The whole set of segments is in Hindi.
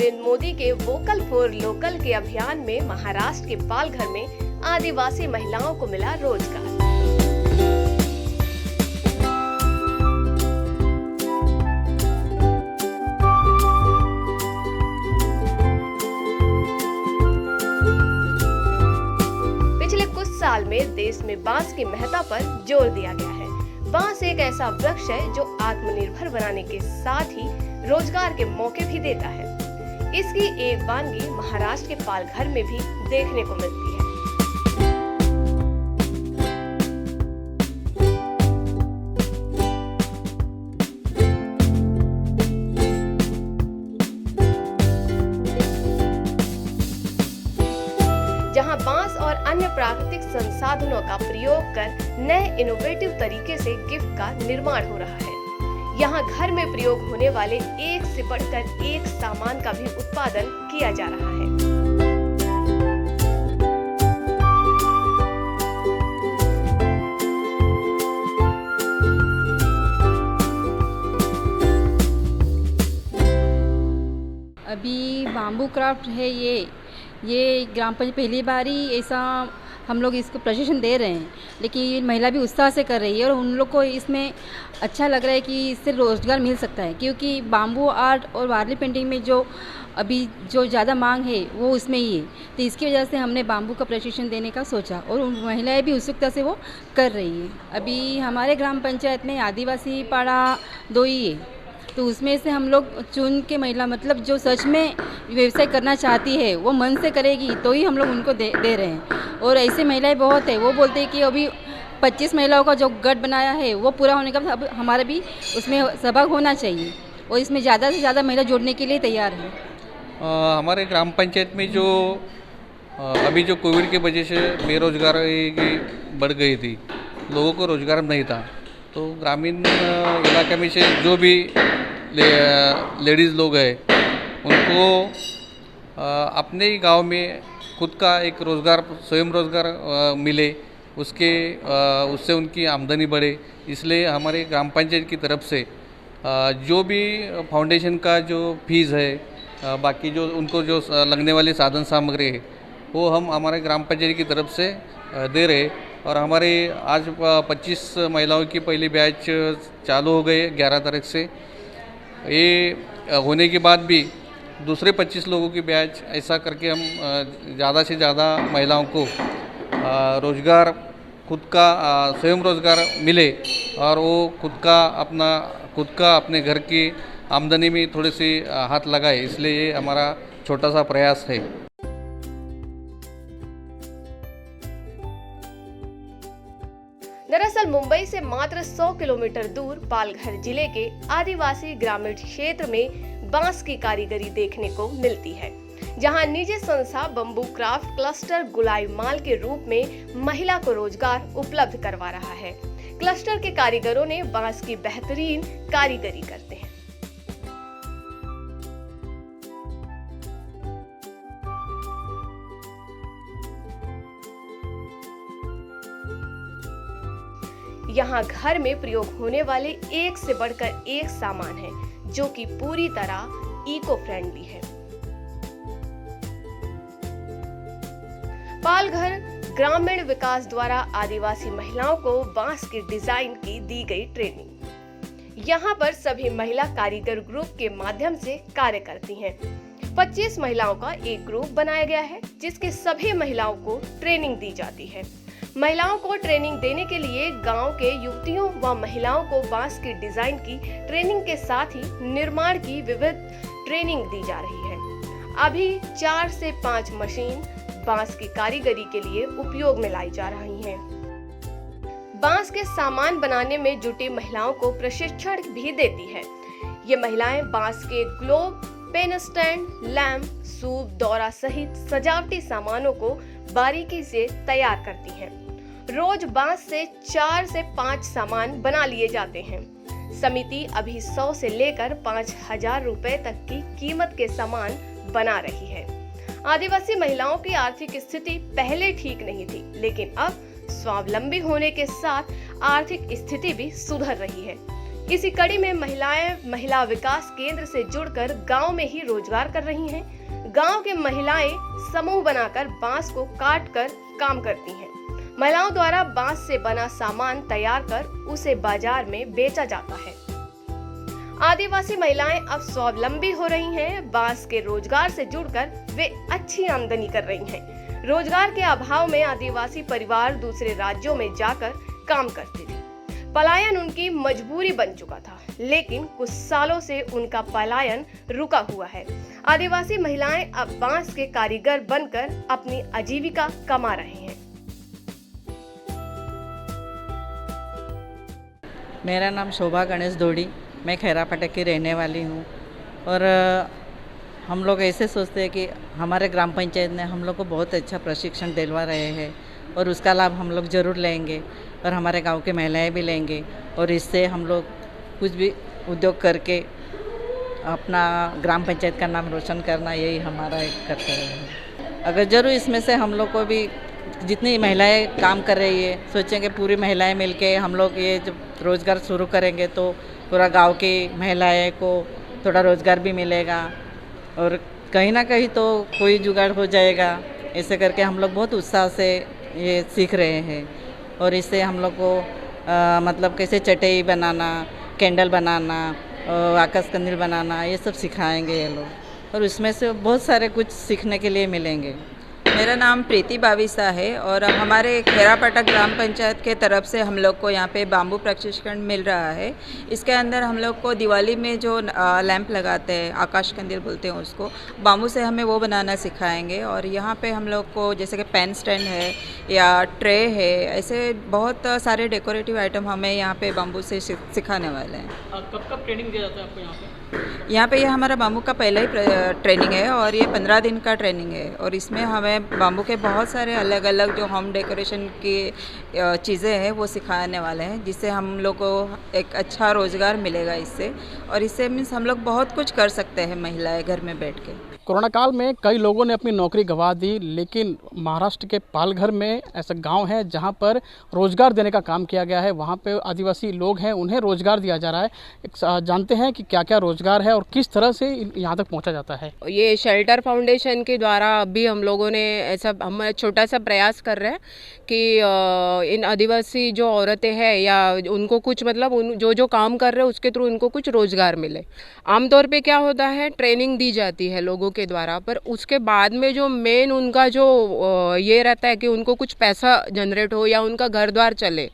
नरेंद्र मोदी के वोकल फॉर लोकल के अभियान में महाराष्ट्र के पालघर में आदिवासी महिलाओं को मिला रोजगार। पिछले कुछ साल में देश में बांस की महत्ता पर जोर दिया गया है। बांस एक ऐसा वृक्ष है जो आत्मनिर्भर बनाने के साथ ही रोजगार के मौके भी देता है। इसकी एक वानगी महाराष्ट्र के पालघर में भी देखने को मिलती है। जहां बांस और अन्य प्राकृतिक संसाधनों का प्रयोग कर नए इनोवेटिव तरीके से गिफ्ट का निर्माण हो रहा है। यहाँ घर में प्रयोग होने वाले एक से बढ़कर एक सामान का भी उत्पादन किया जा रहा है। अभी बाम्बू क्राफ्ट है ये ग्राम पंचायत पहली बार ही ऐसा हम लोग इसको प्रशिक्षण दे रहे हैं, लेकिन महिला भी उत्साह से कर रही है और उन लोग को इसमें अच्छा लग रहा है कि इससे रोज़गार मिल सकता है, क्योंकि बाम्बू आर्ट और वारली पेंटिंग में जो अभी जो ज़्यादा मांग है वो उसमें ही है। तो इसकी वजह से हमने बाम्बू का प्रशिक्षण देने का सोचा और उन महिलाएं भी उत्सुकता से वो कर रही है। अभी हमारे ग्राम पंचायत में आदिवासी पाड़ा 2 ही है, तो उसमें से हम लोग चुन के महिला मतलब जो सच में व्यवसाय करना चाहती है वो मन से करेगी तो ही हम लोग उनको दे रहे हैं। और ऐसे महिलाएं बहुत है, वो बोलते हैं कि अभी 25 महिलाओं का जो गठ बनाया है वो पूरा होने का अब हमारा भी उसमें सहभाग होना चाहिए और इसमें ज़्यादा से ज़्यादा महिला जोड़ने के लिए तैयार है। हमारे ग्राम पंचायत में जो अभी जो कोविड की वजह से बेरोजगारी बढ़ गई थी, लोगों को रोज़गार नहीं था, तो ग्रामीण इलाके में से जो भी लेडीज़ लोग हैं उनको अपने ही गांव में खुद का एक रोज़गार स्वयं रोज़गार मिले, उससे उनकी आमदनी बढ़े। इसलिए हमारे ग्राम पंचायत की तरफ से जो भी फाउंडेशन का जो फीस है, बाकी जो उनको जो लगने वाली साधन सामग्री है वो हम हमारे ग्राम पंचायत की तरफ से दे रहे। और हमारे आज 25 महिलाओं की पहली बैच चालू हो गई 11 तारीख से। ये होने के बाद भी दूसरे 25 लोगों की बैच ऐसा करके हम ज़्यादा से ज़्यादा महिलाओं को रोज़गार खुद का स्वयं रोज़गार मिले और वो खुद का अपने घर की आमदनी में थोड़ी सी हाथ लगाए, इसलिए ये हमारा छोटा सा प्रयास है। दरअसल मुंबई से मात्र 100 किलोमीटर दूर पालघर जिले के आदिवासी ग्रामीण क्षेत्र में बांस की कारीगरी देखने को मिलती है, जहां निजी संस्था बम्बू क्राफ्ट क्लस्टर गुलाई माल के रूप में महिला को रोजगार उपलब्ध करवा रहा है। क्लस्टर के कारीगरों ने बांस की बेहतरीन कारीगरी करते हैं। यहाँ घर में प्रयोग होने वाले एक से बढ़कर एक सामान है जो कि पूरी तरह इको फ्रेंडली है। पालघर ग्रामीण विकास द्वारा आदिवासी महिलाओं को बांस की डिजाइन की दी गई ट्रेनिंग। यहाँ पर सभी महिला कारीगर ग्रुप के माध्यम से कार्य करती हैं। 25 महिलाओं का एक ग्रुप बनाया गया है जिसके सभी महिलाओं को ट्रेनिंग दी जाती है। महिलाओं को ट्रेनिंग देने के लिए गांव के युवतियों व महिलाओं को बांस की डिजाइन की ट्रेनिंग के साथ ही निर्माण की विविध ट्रेनिंग दी जा रही है। अभी 4 से 5 मशीन बांस की कारीगरी के लिए उपयोग में लाई जा रही हैं। बांस के सामान बनाने में जुटी महिलाओं को प्रशिक्षण भी देती है। ये महिलाएं बांस के ग्लोब, पेन स्टैंड, लैंप, सूप, दौरा सहित सजावटी सामानों को बारीकी से तैयार करती हैं। रोज बांस से 4 से 5 सामान बना लिए जाते हैं। समिति अभी 100 से लेकर 5,000 रुपए तक की कीमत के सामान बना रही है। आदिवासी महिलाओं की आर्थिक स्थिति पहले ठीक नहीं थी, लेकिन अब स्वावलंबी होने के साथ आर्थिक स्थिति भी सुधर रही है, इसी कड़ी में महिलाएं महिला विकास केंद्र से जुड़कर गांव में ही रोजगार कर रही हैं। गांव के महिलाएं समूह बनाकर बांस को काट कर काम करती हैं। महिलाओं द्वारा बांस से बना सामान तैयार कर उसे बाजार में बेचा जाता है। आदिवासी महिलाएं अब स्वावलंबी हो रही हैं। बांस के रोजगार से जुड़कर वे अच्छी आमदनी कर रही हैं। रोजगार के अभाव में आदिवासी परिवार दूसरे राज्यों में जाकर काम करते थे। पलायन उनकी मजबूरी बन चुका था, लेकिन कुछ सालों से उनका पलायन रुका हुआ है। आदिवासी महिलाएं अब बांस के कारीगर बनकर अपनी आजीविका कमा रहे हैं। मेरा नाम शोभा गणेश दोड़ी, मैं खैरापाटक की रहने वाली हूँ। और हम लोग ऐसे सोचते हैं कि हमारे ग्राम पंचायत ने हम लोग को बहुत अच्छा प्रशिक्षण दिलवा रहे हैं और उसका लाभ हम लोग ज़रूर लेंगे और हमारे गांव के महिलाएं भी लेंगे और इससे हम लोग कुछ भी उद्योग करके अपना ग्राम पंचायत का नाम रोशन करना, यही हमारा एक कर्तव्य है। अगर ज़रूर इसमें से हम लोग को भी जितनी महिलाएं काम कर रही है, सोचेंगे पूरी महिलाएं मिलके हम लोग ये जब रोज़गार शुरू करेंगे तो पूरा गांव की महिलाएं को थोड़ा रोज़गार भी मिलेगा और कहीं ना कहीं तो कोई जुगाड़ हो जाएगा। ऐसे करके हम लोग बहुत उत्साह से ये सीख रहे हैं और इससे हम लोग को मतलब कैसे चटाई बनाना, कैंडल बनाना, आकाश कंदील बनाना, ये सब सिखाएंगे ये लोग और इसमें से बहुत सारे कुछ सीखने के लिए मिलेंगे। मेरा नाम प्रीति बाविसा है और हमारे खैरापाटक ग्राम पंचायत के तरफ से हम लोग को यहाँ पे बाम्बू प्रशिक्षण मिल रहा है। इसके अंदर हम लोग को दिवाली में जो लैंप लगाते हैं, आकाश कंदील बोलते हैं उसको, बाम्बू से हमें वो बनाना सिखाएंगे। और यहाँ पे हम लोग को जैसे कि पेन स्टैंड है या ट्रे है, ऐसे बहुत सारे डेकोरेटिव आइटम हमें यहाँ पे बाम्बू से सिखाने वाले हैं। कब ट्रेनिंग दिया जाता है आपको यहाँ पे? यहाँ पे ये हमारा बाम्बू का पहला ही ट्रेनिंग है और ये 15 दिन का ट्रेनिंग है और इसमें हमें बाम्बू के बहुत सारे अलग अलग जो होम डेकोरेशन की चीज़ें हैं वो सिखाने वाले हैं, जिससे हम लोग को एक अच्छा रोज़गार मिलेगा इससे। और इससे मीन्स हम लोग बहुत कुछ कर सकते हैं महिलाएं घर में बैठ के। कोरोना काल में कई लोगों ने अपनी नौकरी गंवा दी, लेकिन महाराष्ट्र के पालघर में ऐसा गांव है जहां पर रोज़गार देने का काम किया गया है। वहां पे आदिवासी लोग हैं, उन्हें रोज़गार दिया जा रहा है। जानते हैं कि क्या क्या रोज़गार है और किस तरह से यहां तक पहुंचा जाता है। ये शेल्टर फाउंडेशन के द्वारा अभी हम लोगों ने ऐसा हम छोटा सा प्रयास कर रहे हैं कि इन आदिवासी जो औरतें हैं या उनको कुछ मतलब उन जो काम कर रहे हैं उसके थ्रू उनको कुछ रोज़गार मिले। आमतौर पे क्या होता है, ट्रेनिंग दी जाती है लोगों के द्वारा, पर उसके बाद में जो मेन उनका जो ये रहता है कि उनको कुछ पैसा जनरेट हो या उनका घर द्वार चले,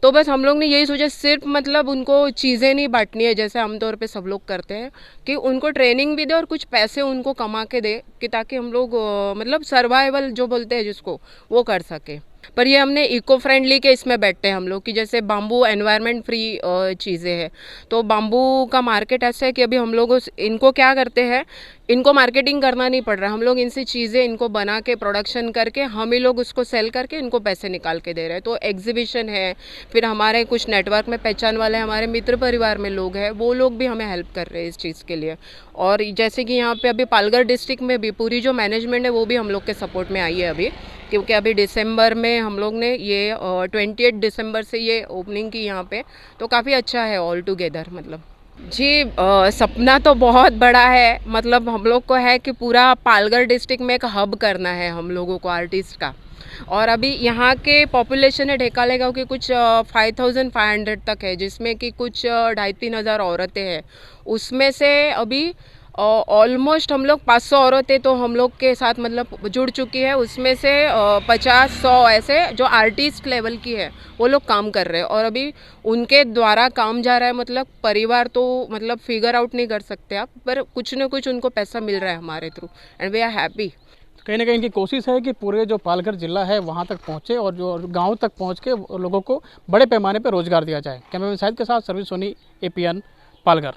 तो बस हम लोग ने यही सोचा सिर्फ मतलब उनको चीज़ें नहीं बांटनी है जैसे आमतौर पे सब लोग करते हैं, कि उनको ट्रेनिंग भी दे और कुछ पैसे उनको कमा के दे कि ताकि हम लोग मतलब सर्वाइवल जो बोलते हैं जिसको वो कर सके। पर ये हमने इको फ्रेंडली के इसमें बैठते हैं हम लोग कि जैसे बाम्बू एनवायरनमेंट फ्री चीज़ें हैं, तो बाम्बू का मार्केट ऐसा है कि अभी हम लोग इनको क्या करते हैं, इनको मार्केटिंग करना नहीं पड़ रहा, हम लोग इनसे चीज़ें इनको बना के प्रोडक्शन करके हम ही लोग उसको सेल करके इनको पैसे निकाल के दे रहे हैं। तो एग्जीबिशन है, फिर हमारे कुछ नेटवर्क में पहचान वाले हमारे मित्र परिवार में लोग हैं, वो लोग भी हमें हेल्प कर रहे हैं इस चीज़ के लिए। और जैसे कि यहाँ पे अभी पालघर डिस्ट्रिक्ट में भी पूरी जो मैनेजमेंट है वो भी हम लोग के सपोर्ट में आई है अभी, क्योंकि अभी दिसंबर में हम लोग ने ये 28 दिसंबर से ये ओपनिंग की यहाँ पे, तो काफ़ी अच्छा है ऑल टुगेदर। मतलब जी सपना तो बहुत बड़ा है, मतलब हम लोग को है कि पूरा पालघर डिस्ट्रिक्ट में एक हब करना है हम लोगों को आर्टिस्ट का। और अभी यहाँ के पॉपुलेशन है ढेकाले गाँव की कुछ 5500 तक है, जिसमें कि कुछ 2500-3000 हज़ार औरतें हैं। उसमें से अभी ऑलमोस्ट हम लोग 500 औरतें तो हम लोग के साथ मतलब जुड़ चुकी है। उसमें से 50-100 ऐसे जो आर्टिस्ट लेवल की है वो लोग काम कर रहे हैं और अभी उनके द्वारा काम जा रहा है। मतलब परिवार तो मतलब फिगर आउट नहीं कर सकते आप, पर कुछ न कुछ उनको पैसा मिल रहा है हमारे through and we are happy. कहीं ना कहीं इनकी कोशिश है कि पूरे जो पालघर जिला है वहाँ तक पहुँचे और जो गाँव तक पहुँच के लोगों को बड़े पैमाने पर रोजगार दिया जाए। कैमरामैन शाहिद के साथ सर्विस सोनी, APN पालघर।